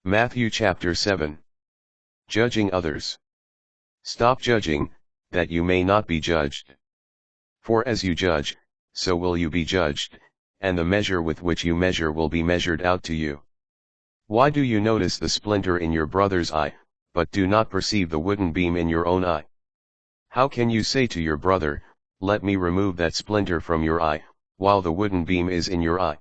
Matthew chapter 7. Judging others. Stop judging, that you may not be judged. For as you judge, so will you be judged, and the measure with which you measure will be measured out to you. Why do you notice the splinter in your brother's eye, but do not perceive the wooden beam in your own eye? How can you say to your brother, "Let me remove that splinter from your eye," while the wooden beam is in your eye?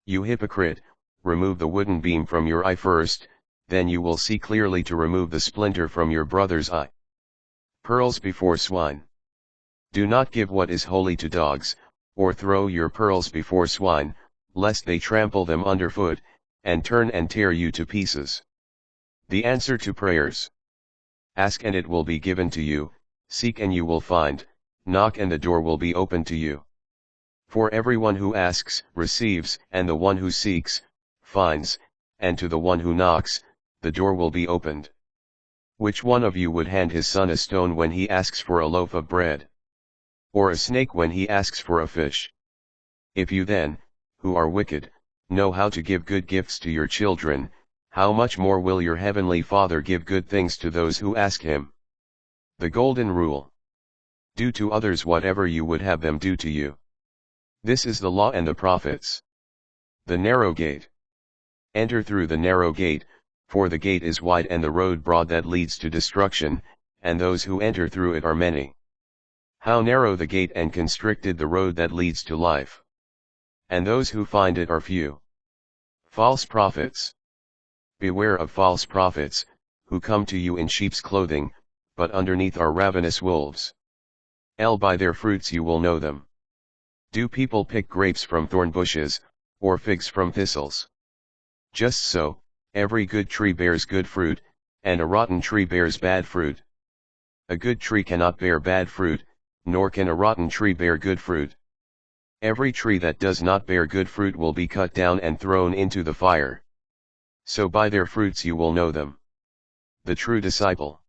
You hypocrite, remove the wooden beam from your eye first, then you will see clearly to remove the splinter from your brother's eye. Pearls before swine. Do not give what is holy to dogs, or throw your pearls before swine, lest they trample them underfoot, and turn and tear you to pieces. The answer to prayers. Ask and it will be given to you, seek and you will find, knock and the door will be opened to you. For everyone who asks, receives, and the one who seeks, finds, and to the one who knocks, the door will be opened. Which one of you would hand his son a stone when he asks for a loaf of bread? Or a snake when he asks for a fish? If you then, who are wicked, know how to give good gifts to your children, how much more will your heavenly Father give good things to those who ask him? The Golden Rule. Do to others whatever you would have them do to you. This is the law and the prophets. The narrow gate. Enter through the narrow gate, for the gate is wide and the road broad that leads to destruction, and those who enter through it are many. How narrow the gate and constricted the road that leads to life. And those who find it are few. False prophets. Beware of false prophets, who come to you in sheep's clothing, but underneath are ravenous wolves. By their fruits you will know them. Do people pick grapes from thorn bushes, or figs from thistles? Just so, every good tree bears good fruit, and a rotten tree bears bad fruit. A good tree cannot bear bad fruit, nor can a rotten tree bear good fruit. Every tree that does not bear good fruit will be cut down and thrown into the fire. So by their fruits you will know them. The true disciple.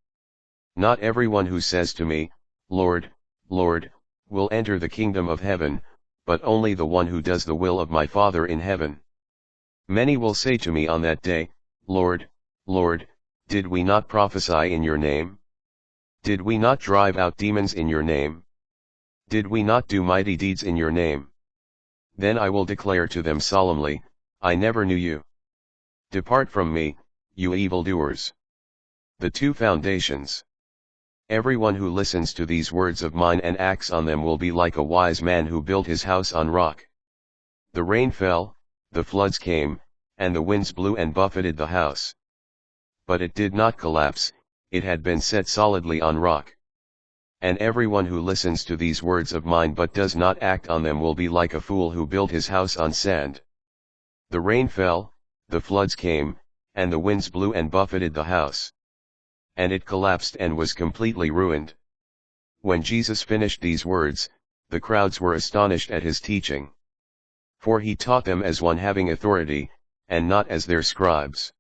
Not everyone who says to me, "Lord, Lord," will enter the kingdom of heaven, but only the one who does the will of my Father in heaven. Many will say to me on that day, "Lord, Lord, did we not prophesy in your name? Did we not drive out demons in your name? Did we not do mighty deeds in your name?" Then I will declare to them solemnly, "I never knew you. Depart from me, you evildoers." The two foundations. Everyone who listens to these words of mine and acts on them will be like a wise man who built his house on rock. The rain fell, the floods came, and the winds blew and buffeted the house. But it did not collapse, it had been set solidly on rock. And everyone who listens to these words of mine but does not act on them will be like a fool who built his house on sand. The rain fell, the floods came, and the winds blew and buffeted the house. And it collapsed and was completely ruined. When Jesus finished these words, the crowds were astonished at his teaching. For he taught them as one having authority, and not as their scribes.